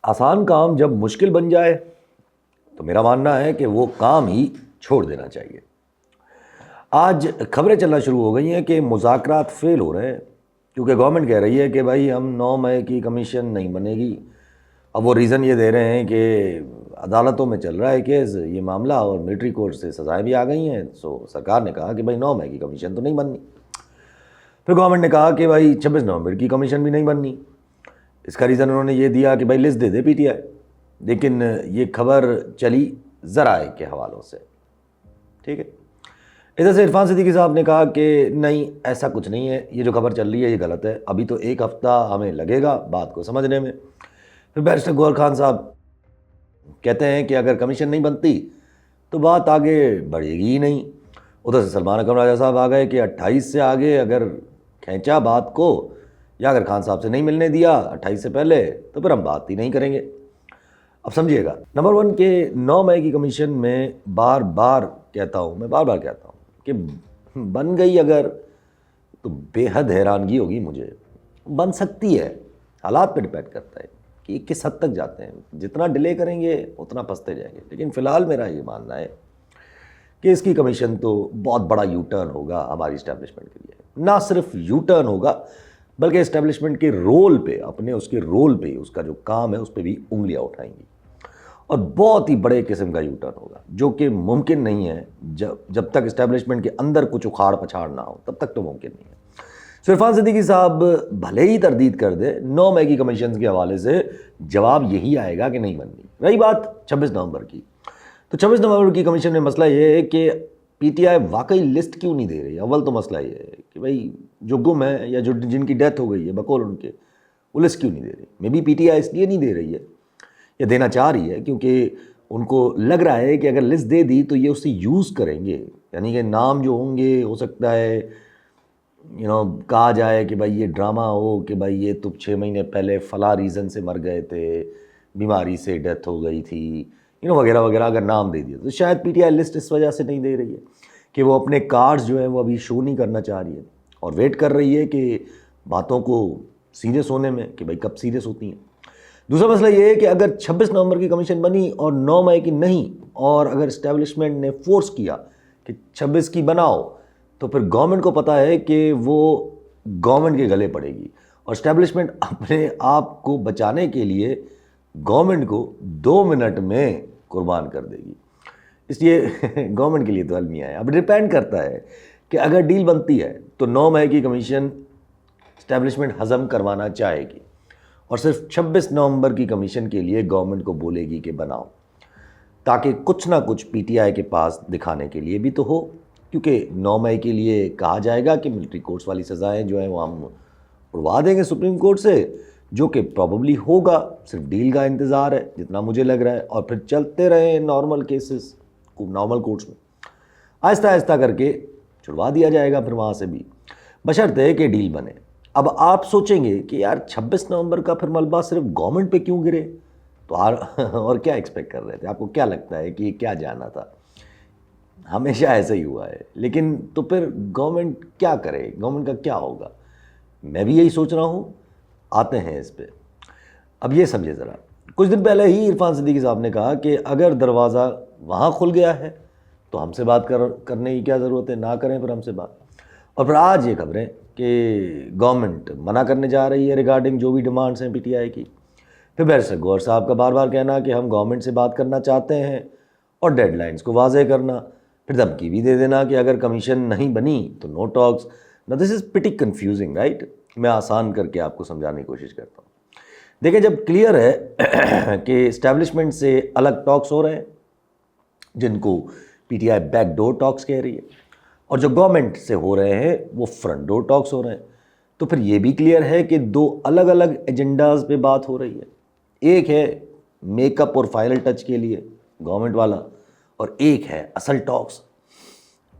آسان کام جب مشکل بن جائے تو میرا ماننا ہے کہ وہ کام ہی چھوڑ دینا چاہیے۔ آج خبریں چلنا شروع ہو گئی ہیں کہ مذاکرات فیل ہو رہے ہیں کیونکہ گورنمنٹ کہہ رہی ہے کہ بھائی ہم 9 مئی کی کمیشن نہیں بنے گی۔ اب وہ ریزن یہ دے رہے ہیں کہ عدالتوں میں چل رہا ہے کیس، یہ معاملہ، اور ملٹری کورٹ سے سزائیں بھی آ گئی ہیں، سو سرکار نے کہا کہ بھائی 9 مئی کی کمیشن تو نہیں بننی۔ پھر گورنمنٹ نے کہا کہ بھائی 26 نومبر کی کمیشن بھی نہیں بننی۔ اس کا ریزن انہوں نے یہ دیا کہ بھائی لسٹ دے دے پی ٹی آئی، لیکن یہ خبر چلی ذرائع کے حوالوں سے، ٹھیک ہے۔ ادھر سے عرفان صدیقی صاحب نے کہا کہ نہیں ایسا کچھ نہیں ہے، یہ جو خبر چل رہی ہے یہ غلط ہے، ابھی تو 1 ہفتہ ہمیں لگے گا بات کو سمجھنے میں۔ پھر بیرسٹر گوہر خان صاحب کہتے ہیں کہ اگر کمیشن نہیں بنتی تو بات آگے بڑھے گی ہی نہیں۔ ادھر سے سلمان اکرم راجہ صاحب آ گئے کہ 28 سے آگے اگر کھینچا بات کو، یا اگر خان صاحب سے نہیں ملنے دیا 28 سے پہلے، تو پھر ہم بات ہی نہیں کریں گے۔ اب سمجھیے گا، نمبر 1 کہ 9 مئی کی کمیشن میں بار بار کہتا ہوں کہ بن گئی اگر تو بے حد حیرانگی ہوگی مجھے۔ بن سکتی ہے، حالات پہ ڈیپینڈ کرتا ہے کہ یہ کس حد تک جاتے ہیں، جتنا ڈیلے کریں گے اتنا پستے جائیں گے، لیکن فی الحال میرا یہ ماننا ہے کہ اس کی کمیشن تو بہت بڑا یو ٹرن ہوگا ہماری اسٹیبلشمنٹ کے لیے۔ نہ صرف یو ٹرن ہوگا بلکہ اسٹیبلشمنٹ کے رول پہ، اس کے رول پہ، اس کا جو کام ہے اس پہ بھی انگلیاں اٹھائیں گی، اور بہت ہی بڑے قسم کا یو ٹرن ہوگا، جو کہ ممکن نہیں ہے جب تک اسٹیبلشمنٹ کے اندر کچھ اکھاڑ پچھاڑ نہ ہو، تب تک تو ممکن نہیں ہے۔ عرفان صدیقی صاحب بھلے ہی تردید کر دے، 9 مئی کی کمیشن کے حوالے سے جواب یہی آئے گا کہ نہیں بننی۔ رہی بات 26 نومبر کی، تو 26 نومبر کی کمیشن میں مسئلہ یہ ہے کہ پی ٹی آئی واقعی لسٹ کیوں نہیں دے رہی۔ اول تو مسئلہ یہ ہے کہ بھائی جو گم ہے یا جن کی ڈیتھ ہو گئی ہے بقول ان کے، وہ لسٹ کیوں نہیں دے رہی۔ میں بھی پی ٹی آئی اس لیے نہیں دے رہی ہے یا دینا چاہ رہی ہے کیونکہ ان کو لگ رہا ہے کہ اگر لسٹ دے دی تو یہ اسے یوز کریں گے، یعنی کہ نام جو ہوں گے ہو سکتا ہے کہا جائے کہ بھائی یہ ڈرامہ ہو کہ بھائی یہ تو 6 مہینے پہلے فلاں ریزن سے مر گئے تھے، بیماری سے ڈیتھ ہو گئی تھی، وغیرہ وغیرہ۔ اگر نام دے دیا تو شاید پی ٹی آئی لسٹ اس وجہ سے نہیں دے رہی ہے کہ وہ اپنے کارڈز جو ہیں وہ ابھی شو نہیں کرنا چاہ رہی ہے، اور ویٹ کر رہی ہے کہ باتوں کو سیریس ہونے میں کہ بھائی کب سیریس ہوتی ہیں۔ دوسرا مسئلہ یہ ہے کہ اگر 26 نومبر کی کمیشن بنی اور 9 مئی کی نہیں، اور اگر اسٹیبلشمنٹ نے فورس کیا کہ 26 کی بناؤ، تو پھر گورنمنٹ کو پتہ ہے کہ وہ گورنمنٹ کے گلے پڑے گی، اور اسٹیبلشمنٹ اپنے آپ کو بچانے کے لیے گورنمنٹ کو 2 منٹ میں قربان کر دے گی۔ اس لیے گورنمنٹ کے لیے تو المیہ ہے۔ اب ڈیپینڈ کرتا ہے کہ اگر ڈیل بنتی ہے تو 9 مئی کی کمیشن اسٹیبلشمنٹ ہضم کروانا چاہے گی، اور صرف 26 نومبر کی کمیشن کے لیے گورنمنٹ کو بولے گی کہ بناؤ، تاکہ کچھ نہ کچھ پی ٹی آئی کے پاس دکھانے کے لیے بھی تو ہو، کیونکہ 9 مئی کے لیے کہا جائے گا کہ ملٹری کورٹس والی سزائیں جو ہیں وہ ہم اڑوا دیں گے سپریم کورٹ سے، جو کہ پروبیبلی ہوگا، صرف ڈیل کا انتظار ہے جتنا مجھے لگ رہا ہے، اور پھر چلتے رہے نارمل کیسز نارمل کورٹس میں، آہستہ آہستہ کر کے چھڑوا دیا جائے گا پھر وہاں سے بھی، بشرطے کہ ڈیل بنے۔ اب آپ سوچیں گے کہ یار 26 نومبر کا پھر ملبہ صرف گورنمنٹ پہ کیوں گرے، تو اور کیا ایکسپیکٹ کر رہے تھے؟ آپ کو کیا لگتا ہے کہ یہ کیا جانا تھا؟ ہمیشہ ایسا ہی ہوا ہے، لیکن تو پھر گورنمنٹ کیا کرے، گورنمنٹ کا کیا ہوگا؟ میں بھی یہی سوچ رہا ہوں، آتے ہیں اس پہ۔ اب یہ سمجھے ذرا، کچھ دن پہلے ہی عرفان صدیقی صاحب نے کہا کہ اگر دروازہ وہاں کھل گیا ہے تو ہم سے بات کرنے کی کیا ضرورت ہے، نہ کریں پھر ہم سے بات۔ اور پھر آج یہ خبریں کہ گورنمنٹ منع کرنے جا رہی ہے ریگارڈنگ جو بھی ڈیمانڈس ہیں پی ٹی آئی کی۔ پھر بیرسٹر گوہر صاحب کا بار بار کہنا کہ ہم گورنمنٹ سے بات کرنا چاہتے ہیں، اور ڈیڈ لائنز کو واضح کرنا، پھر دھمکی بھی دے دینا کہ اگر کمیشن نہیں بنی تو نو ٹاکس۔ نا دس از پٹی کنفیوزنگ، رائٹ؟ میں آسان کر کے آپ کو سمجھانے کی کوشش کرتا ہوں۔ دیکھیں، جب کلیئر ہے کہ اسٹیبلشمنٹ سے الگ ٹاکس ہو رہے ہیں جن کو پی ٹی آئی بیک ڈور ٹاکس کہہ رہی ہے، اور جو گورنمنٹ سے ہو رہے ہیں وہ فرنٹ ڈور ٹاکس ہو رہے ہیں، تو پھر یہ بھی کلیئر ہے کہ 2 الگ الگ ایجنڈاز پہ بات ہو رہی ہے۔ ایک ہے میک اپ اور فائنل ٹچ کے لیے گورنمنٹ والا، اور ایک ہے اصل ٹاکس۔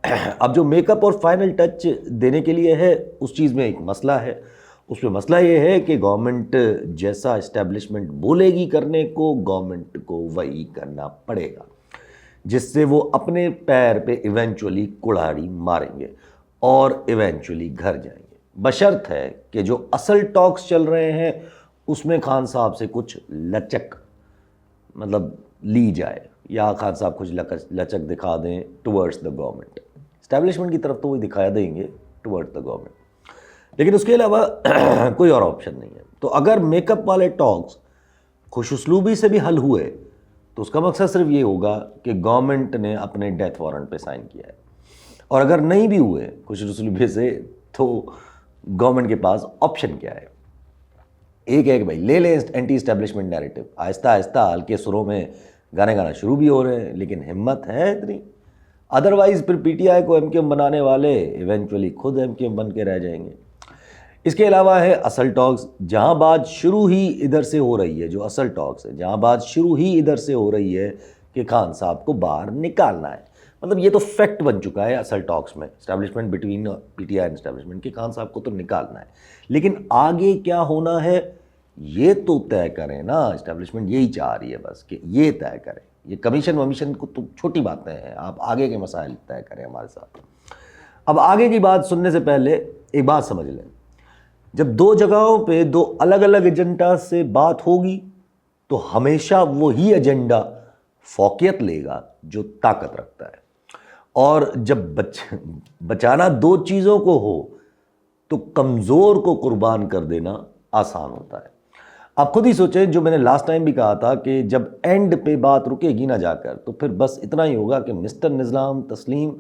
اب جو میک اپ اور فائنل ٹچ دینے کے لیے ہے، اس چیز میں ایک مسئلہ ہے، اس میں مسئلہ یہ ہے کہ گورنمنٹ جیسا اسٹیبلشمنٹ بولے گی کرنے کو، گورنمنٹ کو وہی کرنا پڑے گا، جس سے وہ اپنے پیر پہ ایونچولی کڑھاڑی ماریں گے اور ایونچولی گھر جائیں گے، بشرط ہے کہ جو اصل ٹاکس چل رہے ہیں اس میں خان صاحب سے کچھ لچک مطلب لی جائے، یا خان صاحب کچھ لچک دکھا دیں ٹورڈز دا گورنمنٹ. اسٹیبلشمنٹ کی طرف تو وہی دکھا دیں گے ٹورڈز دا گورنمنٹ، لیکن اس کے علاوہ کوئی اور آپشن نہیں ہے. تو اگر میک اپ والے ٹاکس خوش اسلوبی سے بھی حل ہوئے تو اس کا مقصد صرف یہ ہوگا کہ گورنمنٹ نے اپنے ڈیتھ وارنٹ پہ سائن کیا ہے، اور اگر نہیں بھی ہوئے خوش اسلوبی سے تو گورنمنٹ کے پاس آپشن کیا ہے؟ ایک ہے کہ بھائی لے لیں اینٹی اسٹیبلشمنٹ نیریٹو، آہستہ آہستہ ہلکے سروں میں گانے گانا شروع بھی ہو رہے ہیں، لیکن ہمت ہے اتنی؟ ادروائز پھر پی ٹی آئی کو ایم کیو ایم بنانے والے ایونچولی خود ایم کیو ایم بن کے رہ جائیں گے. اس کے علاوہ ہے اصل ٹاکس، جہاں بات شروع ہی ادھر سے ہو رہی ہے، جو اصل ٹاکس ہے جہاں بات شروع ہی ادھر سے ہو رہی ہے کہ خان صاحب کو باہر نکالنا ہے. مطلب یہ تو فیکٹ بن چکا ہے اصل ٹاکس میں، establishment between P T I and establishment, کہ خان صاحب کو تو نکالنا ہے. لیکن آگے کیا ہونا ہے یہ تو طے کریں نا. اسٹیبلشمنٹ یہی چاہ رہی ہے بس کہ یہ طے کریں. یہ کمیشن ومیشن کو تو چھوٹی باتیں ہیں، آپ آگے کے مسائل طے کریں ہمارے ساتھ. اب آگے کی بات سننے سے پہلے ایک بات سمجھ لیں، جب دو جگہوں پہ دو الگ الگ ایجنڈا سے بات ہوگی تو ہمیشہ وہی ایجنڈا فوقیت لے گا جو طاقت رکھتا ہے. اور جب بچانا دو چیزوں کو ہو تو کمزور کو قربان کر دینا آسان ہوتا ہے. آپ خود ہی سوچیں، جو میں نے لاسٹ ٹائم بھی کہا تھا کہ جب اینڈ پہ بات رکے گی نہ جا کر تو پھر بس اتنا ہی ہوگا کہ مسٹر نظام تسلیم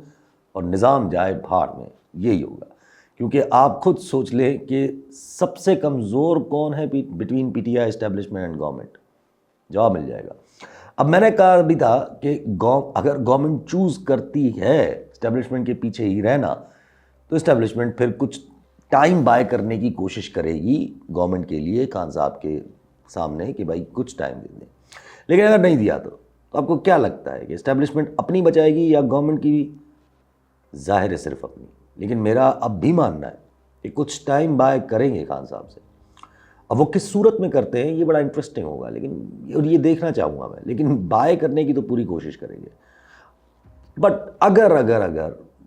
اور نظام جائے بھاڑ میں، یہی ہوگا. کیونکہ آپ خود سوچ لیں کہ سب سے کمزور کون ہے between P T I establishment and government, جواب مل جائے گا. اب میں نے کہا بھی تھا کہ اگر گورنمنٹ چوز کرتی ہے اسٹیبلشمنٹ کے پیچھے ہی رہنا تو اسٹیبلشمنٹ پھر کچھ ٹائم بائی کرنے کی کوشش کرے گی گورنمنٹ کے لیے خان صاحب کے سامنے کہ بھائی کچھ ٹائم دے دیں. لیکن اگر نہیں دیا تو آپ کو کیا لگتا ہے کہ اسٹیبلشمنٹ اپنی بچائے گی یا گورنمنٹ کی بھی؟ ظاہر ہے صرف اپنی، لیکن میرا اب بھی ماننا ہے کہ کچھ ٹائم بائی کریں گے خان صاحب سے. اب وہ کس صورت میں کرتے ہیں یہ بڑا انٹرسٹنگ ہوگا، لیکن اور یہ دیکھنا چاہوں گا میں، لیکن بائی کرنے کی تو پوری کوشش کریں گے. بٹ اگر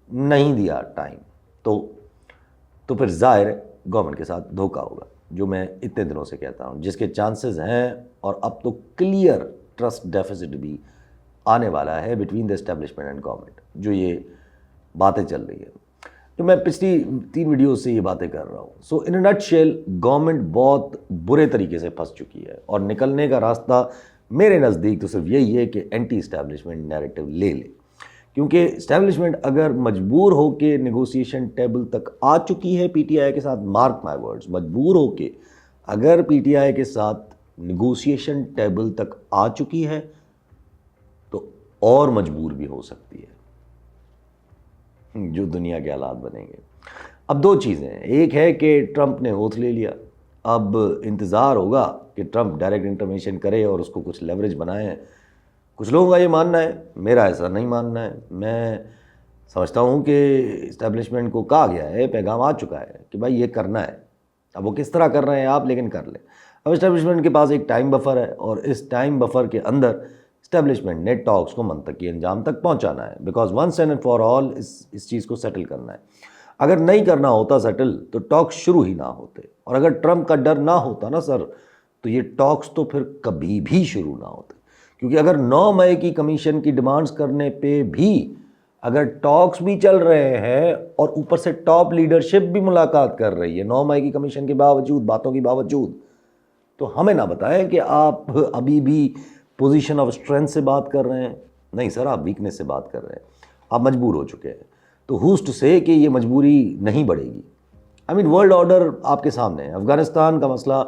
نہیں دیا ٹائم تو پھر ظاہر ہے گورنمنٹ کے ساتھ دھوکہ ہوگا، جو میں اتنے دنوں سے کہتا ہوں، جس کے چانسز ہیں. اور اب تو کلیئر ٹرسٹ ڈیفیسٹ بھی آنے والا ہے between the establishment and government. جو یہ باتیں چل رہی ہیں، تو میں پچھلی 3 ویڈیوز سے یہ باتیں کر رہا ہوں. سو ان اے نٹ شیل گورنمنٹ بہت برے طریقے سے پھنس چکی ہے، اور نکلنے کا راستہ میرے نزدیک تو صرف یہی ہے کہ اینٹی اسٹیبلشمنٹ نیریٹو لے لے. کیونکہ اسٹیبلشمنٹ اگر مجبور ہو کے نیگوسیشن ٹیبل تک آ چکی ہے پی ٹی آئی کے ساتھ، مارک مائی ورڈز، مجبور ہو کے اگر پی ٹی آئی کے ساتھ نیگوسیشن ٹیبل تک آ چکی ہے تو اور مجبور بھی ہو سکتی ہے، جو دنیا کے حالات بنیں گے. اب 2 چیزیں ہیں، ایک ہے کہ ٹرمپ نے اوتھ لے لیا، اب انتظار ہوگا کہ ٹرمپ ڈائریکٹ انٹرونشن کرے اور اس کو کچھ لیوریج بنائیں. کچھ لوگوں کا یہ ماننا ہے، میرا ایسا نہیں ماننا ہے. میں سمجھتا ہوں کہ اسٹیبلشمنٹ کو کہا گیا ہے، پیغام آ چکا ہے کہ بھائی یہ کرنا ہے. اب وہ کس طرح کر رہے ہیں آپ، لیکن کر لیں. اب اسٹیبلشمنٹ کے پاس ایک ٹائم بفر ہے، اور اس ٹائم بفر کے اندر اسٹیبلشمنٹ نے ٹاکس کو منطقی انجام تک پہنچانا ہے، because once and for all اس چیز کو سیٹل کرنا ہے. اگر نہیں کرنا ہوتا سیٹل تو ٹاکس شروع ہی نہ ہوتے، اور اگر ٹرمپ کا ڈر نہ ہوتا نا سر، تو یہ ٹاکس تو پھر کبھی بھی شروع نہ ہوتے. کیونکہ اگر 9 مئی کی کمیشن کی ڈیمانڈز کرنے پہ بھی اگر ٹاکس بھی چل رہے ہیں اور اوپر سے ٹاپ لیڈرشپ بھی ملاقات کر رہی ہے 9 مئی کی کمیشن کے باوجود، باتوں کے باوجود، تو ہمیں نہ بتائیں کہ آپ ابھی بھی پوزیشن آف اسٹرینتھ سے بات کر رہے ہیں. نہیں سر، آپ ویکنیس سے بات کر رہے ہیں، آپ مجبور ہو چکے ہیں. تو ہوز ٹو سے کہ یہ مجبوری نہیں بڑھے گی. ورلڈ آرڈر آپ کے سامنے ہے. افغانستان کا مسئلہ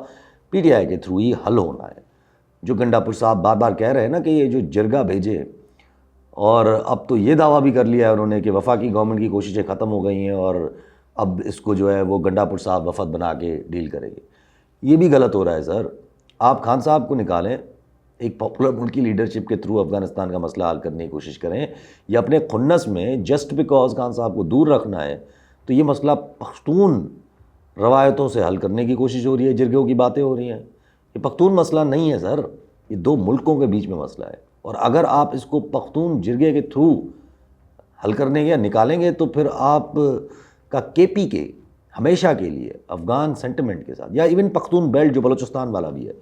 پی ٹی آئی کے تھرو ہی حل ہونا ہے. جو گنڈا پور صاحب بار بار کہہ رہے ہیں نا کہ یہ جو جرگہ بھیجے، اور اب تو یہ دعویٰ بھی کر لیا ہے انہوں نے کہ وفاقی گورنمنٹ کی کوششیں ختم ہو گئی ہیں اور اب اس کو جو ہے وہ گنڈا پور صاحب وفد بنا کے ڈیل کریں گے. یہ بھی غلط ہو رہا ہے سر. آپ خان صاحب کو نکالیں، ایک پاپولر ملکی لیڈرشپ کے تھرو افغانستان کا مسئلہ حل کرنے کی کوشش کریں، یا اپنے خنس میں جسٹ بیکاز خان صاحب کو دور رکھنا ہے تو یہ مسئلہ پختون روایتوں سے حل کرنے کی کوشش ہو رہی ہے، جرگوں کی باتیں ہو رہی ہیں. یہ پختون مسئلہ نہیں ہے سر، یہ 2 ملکوں کے بیچ میں مسئلہ ہے. اور اگر آپ اس کو پختون جرگے کے تھرو حل کرنے یا نکالیں گے تو پھر آپ کا کے پی کے ہمیشہ کے لیے افغان سینٹیمنٹ کے ساتھ، یا ایون پختون بیلٹ جو بلوچستان والا بھی ہے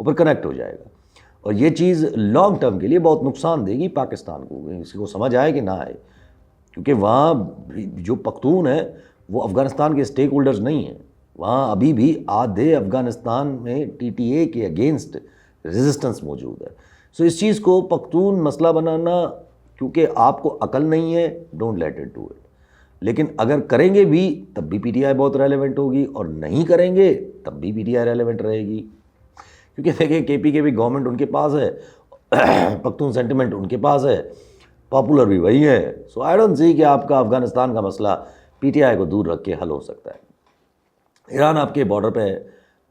اوپر کنیکٹ ہو جائے گا، اور یہ چیز لانگ ٹرم کے لیے بہت نقصان دے گی پاکستان کو، کسی کو سمجھ آئے کہ نہ آئے، کیونکہ وہاں جو پختون ہے وہ افغانستان کے اسٹیک ہولڈرز نہیں ہیں، وہاں ابھی بھی آدھے افغانستان میں ٹی ٹی اے کے اگینسٹ ریزسٹنس موجود ہے. سو اس چیز کو پختون مسئلہ بنانا، کیونکہ آپ کو عقل نہیں ہے، don't let it do it. لیکن اگر کریں گے بھی تب بھی پی ٹی آئی بہت ریلیونٹ ہوگی، اور نہیں کریں گے تب بھی پی ٹی آئی ریلیونٹ رہے گی، کیونکہ دیکھیں کے پی کے بھی گورنمنٹ ان کے پاس ہے، پختون سینٹیمنٹ ان کے پاس ہے، پاپولر بھی وہی ہے. سو آئی ڈونٹ سی کہ آپ کا افغانستان کا مسئلہ پی ٹی آئی کو دور رکھ کے حل ہو سکتا ہے. ایران آپ کے بارڈر پہ ہے،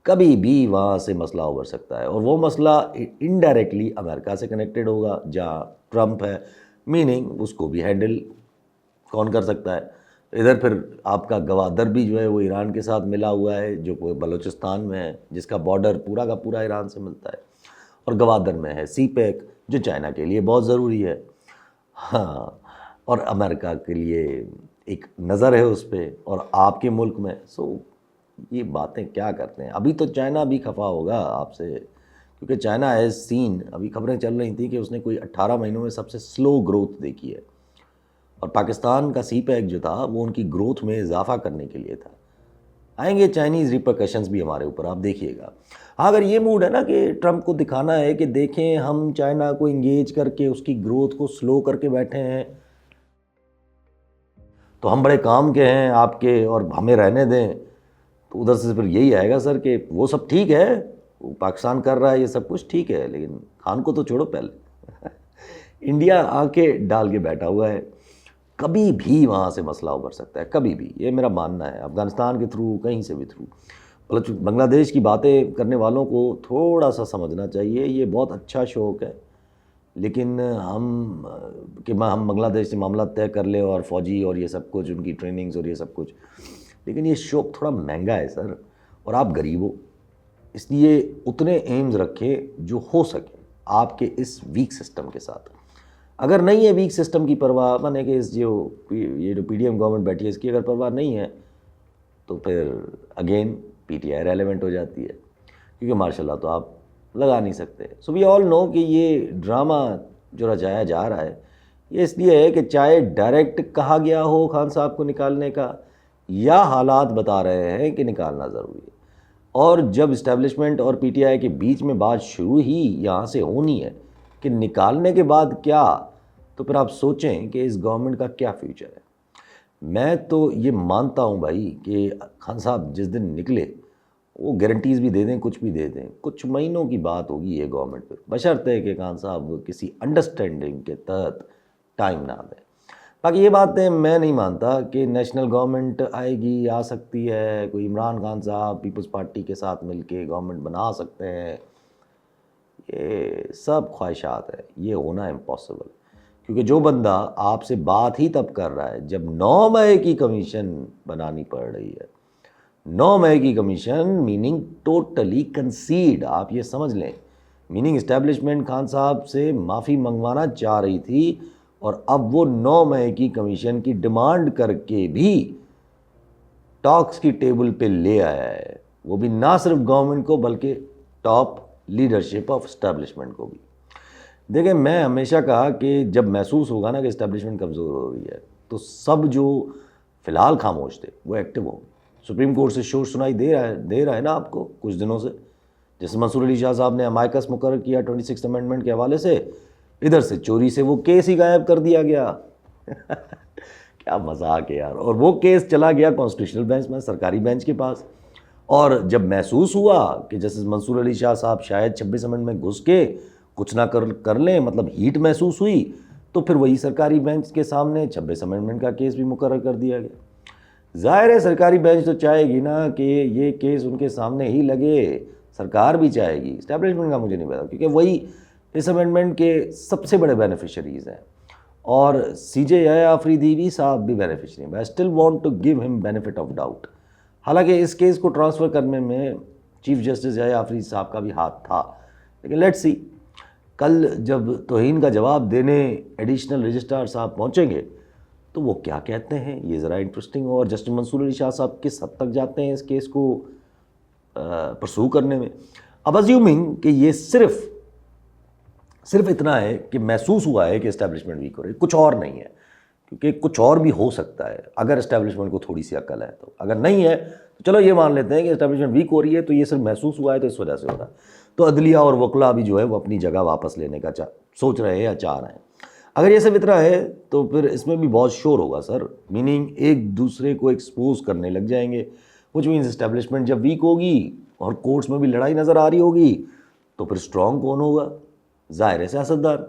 کبھی بھی وہاں سے مسئلہ ابھر سکتا ہے، اور وہ مسئلہ انڈائریکٹلی امریکہ سے کنیکٹڈ ہوگا جہاں ٹرمپ ہے، میننگ اس کو بھی ہینڈل کون کر سکتا ہے. ادھر پھر آپ کا گوادر بھی جو ہے وہ ایران کے ساتھ ملا ہوا ہے، جو بلوچستان میں ہے، جس کا بارڈر پورا کا پورا ایران سے ملتا ہے، اور گوادر میں ہے سی پیک جو چائنا کے لیے بہت ضروری ہے، ہاں، اور امریکہ کے لیے ایک نظر ہے اس پہ، اور آپ کے ملک میں. سو یہ باتیں کیا کرتے ہیں. ابھی تو چائنا بھی خفا ہوگا آپ سے، کیونکہ چائنا ایز سین، ابھی خبریں چل رہی تھیں کہ اس نے کوئی 18 مہینوں میں سب سے سلو گروتھ دیکھی ہے، اور پاکستان کا سی پیک جو تھا وہ ان کی گروتھ میں اضافہ کرنے کے لیے تھا. آئیں گے چائنیز ریپرکشنز بھی ہمارے اوپر، آپ دیکھیے گا. ہاں، اگر یہ موڈ ہے نا کہ ٹرمپ کو دکھانا ہے کہ دیکھیں ہم چائنا کو انگیج کر کے اس کی گروتھ کو سلو کر کے بیٹھے ہیں، تو ہم بڑے کام کے ہیں آپ کے اور ہمیں رہنے دیں، تو ادھر سے پھر یہی آئے گا سر کہ وہ سب ٹھیک ہے، وہ پاکستان کر رہا ہے یہ سب کچھ ٹھیک ہے، لیکن خان کو تو چھوڑو پہلے. انڈیا آنکھیں ڈال کے بیٹھا ہوا ہے، کبھی بھی وہاں سے مسئلہ ابھر سکتا ہے، کبھی بھی. یہ میرا ماننا ہے، افغانستان کے تھرو، کہیں سے بھی تھرو. بنگلہ دیش کی باتیں کرنے والوں کو تھوڑا سا سمجھنا چاہیے، یہ بہت اچھا شوق ہے، لیکن ہم بنگلہ دیش سے معاملہ طے کر لیں اور فوجی اور یہ سب کچھ، ان کی ٹریننگز اور یہ سب کچھ، لیکن یہ شوق تھوڑا مہنگا ہے سر، اور آپ غریب ہو، اس لیے اتنے ایمز رکھیں جو ہو سکے آپ کے اس ویک سسٹم کے ساتھ. اگر نہیں ہے ویک سسٹم کی پرواہ، مانے کہ یہ جو پی ڈی ایم گورنمنٹ بیٹھی ہے اس کی اگر پرواہ نہیں ہے، تو پھر again P T I relevant ہو جاتی ہے، کیونکہ ماشاء اللہ تو آپ لگا نہیں سکتے. سو وی آل نو کہ یہ ڈرامہ جو رچایا جا رہا ہے یہ اس لیے ہے کہ چاہے ڈائریکٹ کہا گیا ہو خان صاحب کو نکالنے کا، یا حالات بتا رہے ہیں کہ نکالنا ضروری ہے. اور جب اسٹیبلشمنٹ اور پی ٹی آئی کے بیچ میں بات شروع ہی یہاں سے ہونی ہے کہ نکالنے کے بعد کیا، تو پھر آپ سوچیں کہ اس گورنمنٹ کا کیا فیوچر ہے. میں تو یہ مانتا ہوں بھائی کہ خان صاحب جس دن نکلے وہ گارنٹیز بھی دے دیں، کچھ بھی دے دیں، کچھ مہینوں کی بات ہوگی یہ گورنمنٹ پہ، بشرطے کہ خان صاحب کسی انڈرسٹینڈنگ کے تحت ٹائم نہ دیں. باقی یہ باتیں میں نہیں مانتا کہ نیشنل گورنمنٹ آئے گی، آ سکتی ہے، کوئی عمران خان صاحب پیپلز پارٹی کے ساتھ مل کے گورنمنٹ بنا سکتے ہیں، یہ سب خواہشات ہیں، یہ ہونا امپاسبل. کیونکہ جو بندہ آپ سے بات ہی تب کر رہا ہے جب 9 مئی کی کمیشن بنانی پڑ رہی ہے، 9 مئی کی کمیشن میننگ ٹوٹلی کنسیڈ، آپ یہ سمجھ لیں، میننگ اسٹیبلشمنٹ خان صاحب سے معافی منگوانا چاہ رہی تھی، اور اب وہ 9 مئی کی کمیشن کی ڈیمانڈ کر کے بھی ٹاکس کی ٹیبل پہ لے آیا ہے، وہ بھی نہ صرف گورنمنٹ کو بلکہ ٹاپ لیڈرشپ آف اسٹیبلشمنٹ کو بھی. دیکھیں، میں ہمیشہ کہا کہ جب محسوس ہوگا نا کہ اسٹیبلشمنٹ کمزور ہو رہی ہے تو سب جو فی الحال خاموش تھے وہ ایکٹیو ہوں. سپریم کورٹ سے شور سنائی دے رہا ہے نا آپ کو کچھ دنوں سے، جیسے منصور علی شاہ صاحب نے امائکس مقرر کیا 26 امینڈمنٹ کے حوالے سے، ادھر سے چوری سے وہ کیس ہی غائب کر دیا گیا. کیا مذاق ہے یار. اور وہ کیس چلا گیا کانسٹیٹیوشنل بینچ میں، سرکاری بینچ کے پاس، اور جب محسوس ہوا کہ جسٹس منصور علی شاہ صاحب شاید 26 امینڈمنٹ میں گھس کے کچھ نہ کر لیں، مطلب ہیٹ محسوس ہوئی، تو پھر وہی سرکاری بینچ کے سامنے 26 امینڈمنٹ کا کیس بھی مقرر کر دیا گیا. ظاہر ہے سرکاری بینچ تو چاہے گی نا کہ یہ کیس ان کے سامنے ہی لگے، سرکار بھی چاہے گی. اسٹیبلشمنٹ کا مجھے نہیں پتا، کیونکہ وہی اس امینڈمنٹ کے سب سے بڑے بینیفیشریز ہیں، اور سی جے آئی آفریدی بھی صاحب بھی بینیفیشری ہیں. I still want to give him benefit of doubt, حالانکہ اس کیس کو ٹرانسفر کرنے میں چیف جسٹس آئی آفریدی صاحب کا بھی ہاتھ تھا، لیکن لیٹس سی. کل جب توہین کا جواب دینے ایڈیشنل رجسٹرار صاحب پہنچیں گے تو وہ کیا کہتے ہیں یہ ذرا انٹرسٹنگ ہو، اور جسٹس منصور علی شاہ صاحب کس حد تک جاتے ہیں اس کیس کو پرسو کرنے میں. اب ازیومنگ کہ یہ صرف اتنا ہے کہ محسوس ہوا ہے کہ اسٹیبلشمنٹ ویک ہو رہی ہے، کچھ اور نہیں ہے، کیونکہ کچھ اور بھی ہو سکتا ہے اگر اسٹیبلشمنٹ کو تھوڑی سی عقل ہے تو. اگر نہیں ہے تو چلو یہ مان لیتے ہیں کہ اسٹیبلشمنٹ ویک ہو رہی ہے تو یہ صرف محسوس ہوا ہے تو اس وجہ سے ہو رہا ہے. تو عدلیہ اور وکلا بھی جو ہے وہ اپنی جگہ واپس لینے کا سوچ رہے ہیں یا چاہ رہے ہیں. اگر یہ سب اتنا ہے تو پھر اس میں بھی بہت شور ہوگا سر، میننگ ایک دوسرے کو ایکسپوز کرنے لگ جائیں گے، وچ مینز اسٹیبلشمنٹ جب ویک ہوگی اور کورٹس میں بھی لڑائی نظر آ رہی ہوگی تو پھر اسٹرانگ کون ہوگا؟ ظاہر ہے سیاستدان،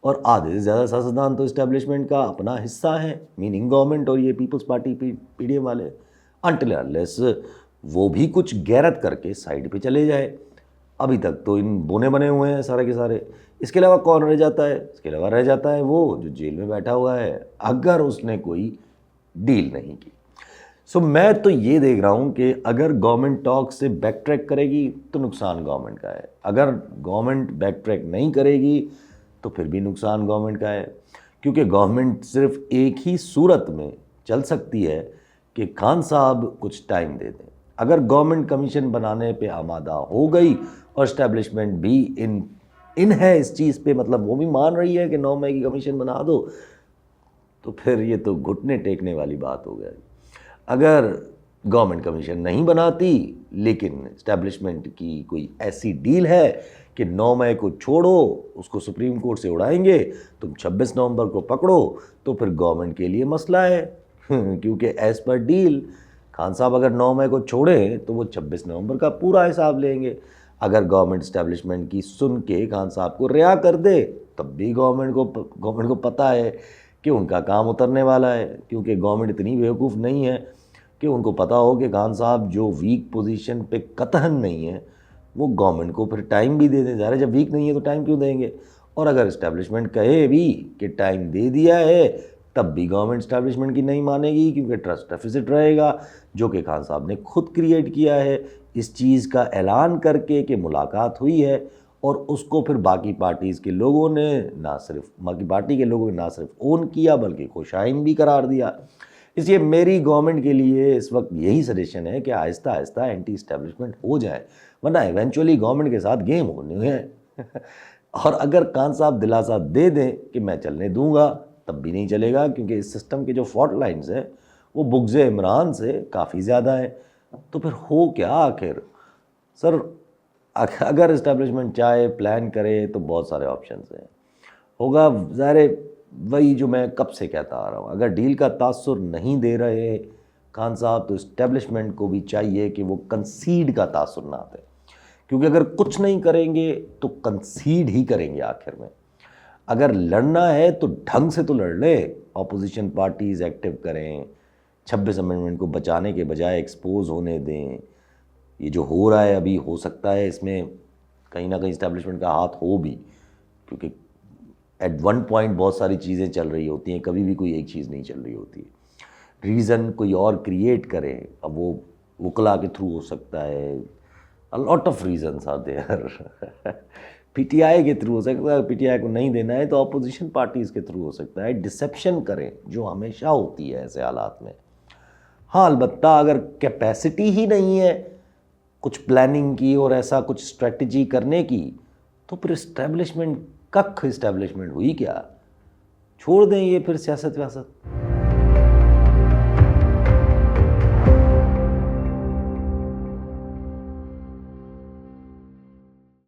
اور آدھے سے زیادہ سیاستدان تو اسٹیبلشمنٹ کا اپنا حصہ ہیں، میننگ گورنمنٹ اور یہ Peoples Party P D M والے. انٹل انلیس وہ بھی کچھ غیرت کر کے سائڈ پہ چلے جائے. ابھی تک تو ان بونے بنے ہوئے ہیں سارے کے سارے. اس کے علاوہ کون رہ جاتا ہے؟ اس کے علاوہ رہ جاتا ہے وہ جو جیل میں بیٹھا ہوا ہے اگر اس نے کوئی ڈیل نہیں کی. سو میں تو یہ دیکھ رہا ہوں کہ اگر گورنمنٹ ٹاک سے بیک ٹریک کرے گی تو نقصان گورنمنٹ کا ہے، اگر گورنمنٹ بیک ٹریک نہیں کرے گی تو پھر بھی نقصان گورنمنٹ کا ہے. کیونکہ گورنمنٹ صرف ایک ہی صورت میں چل سکتی ہے کہ خان صاحب کچھ ٹائم دے دیں. اگر گورنمنٹ کمیشن بنانے پہ آمادہ ہو گئی اور اسٹیبلشمنٹ بھی ان ہے اس چیز پہ، مطلب وہ بھی مان رہی ہے کہ 9 مئی کی کمیشن بنا دو، تو پھر یہ تو گھٹنے ٹیکنے والی بات ہو گئی. اگر گورنمنٹ کمیشن نہیں بناتی لیکن اسٹیبلشمنٹ کی کوئی ایسی ڈیل ہے کہ 9 مئی کو چھوڑو، اس کو سپریم کورٹ سے اڑائیں گے، تم 26 نومبر کو پکڑو، تو پھر گورنمنٹ کے لیے مسئلہ ہے. کیونکہ ایز پر ڈیل خان صاحب اگر 9 مئی کو چھوڑیں تو وہ 26 نومبر کا پورا حساب لیں گے. اگر گورنمنٹ اسٹیبلشمنٹ کی سن کے خان صاحب کو رہا کر دے تب بھی گورنمنٹ کو پتہ ہے کہ ان کا کام اترنے والا ہے. کیونکہ گورنمنٹ اتنی بیوقوف نہیں ہے کہ ان کو پتہ ہو کہ خان صاحب جو ویک پوزیشن پہ قطعاً نہیں ہے وہ گورنمنٹ کو پھر ٹائم بھی دے دیں. ظاہر ہے جب ویک نہیں ہے تو ٹائم کیوں دیں گے؟ اور اگر اسٹیبلشمنٹ کہے بھی کہ ٹائم دے دیا ہے تب بھی گورنمنٹ اسٹیبلشمنٹ کی نہیں مانے گی، کیونکہ ٹرسٹ ڈیفیسٹ رہے گا جو کہ خان صاحب نے خود کریٹ کیا ہے اس چیز کا اعلان کر کے کہ ملاقات ہوئی ہے. اور اس کو پھر باقی پارٹیز کے لوگوں نے باقی پارٹی کے لوگوں نے نہ صرف اون کیا بلکہ خوشائن بھی قرار دیا. اس لیے میری گورنمنٹ کے لیے اس وقت یہی سجیشن ہے کہ آہستہ آہستہ اینٹی اسٹیبلشمنٹ ہو جائے، ورنہ ایونچولی گورنمنٹ کے ساتھ گیم ہونے ہیں. اور اگر خان صاحب دلاسا دے دیں کہ میں چلنے دوں گا تب بھی نہیں چلے گا، کیونکہ اس سسٹم کے جو فالٹ لائنز ہیں وہ بغض عمران سے کافی زیادہ ہیں. تو پھر ہو کیا آخر سر؟ اگر اسٹیبلشمنٹ چاہے پلان کرے تو بہت سارے آپشنز ہیں. ہوگا ظاہر وہی جو میں کب سے کہتا آ رہا ہوں، اگر ڈیل کا تاثر نہیں دے رہے خان صاحب تو اسٹیبلشمنٹ کو بھی چاہیے کہ وہ کنسیڈ کا تاثر نہ دے. کیونکہ اگر کچھ نہیں کریں گے تو کنسیڈ ہی کریں گے آخر میں. اگر لڑنا ہے تو ڈھنگ سے تو لڑ لے، اپوزیشن پارٹیز ایکٹیو کریں، 26 امینڈمنٹ کو بچانے کے بجائے ایکسپوز ہونے دیں. یہ جو ہو رہا ہے ابھی ہو سکتا ہے اس میں کہیں نہ کہیں اسٹیبلشمنٹ کا ہاتھ ہو بھی، کیونکہ ایٹ ون پوائنٹ بہت ساری چیزیں چل رہی ہوتی ہیں، کبھی بھی کوئی ایک چیز نہیں چل رہی ہوتی. ریزن کوئی اور کریٹ کریں، اب وہ وکلا کے تھرو ہو سکتا ہے، lot of reasons are there. P T I کے تھرو ہو سکتا ہے، پی ٹی آئی کو نہیں دینا ہے تو اپوزیشن پارٹیز کے تھرو ہو سکتا ہے. ڈسیپشن کریں جو ہمیشہ ہوتی ہے ایسے حالات میں. ہاں البتہ اگر کیپیسٹی ہی نہیں ہے کچھ پلاننگ کی اور ایسا کچھ اسٹریٹجی کرنے کی تو پھر اسٹیبلشمنٹ ہوئی کیا؟ چھوڑ دیں یہ پھر سیاست ویاست.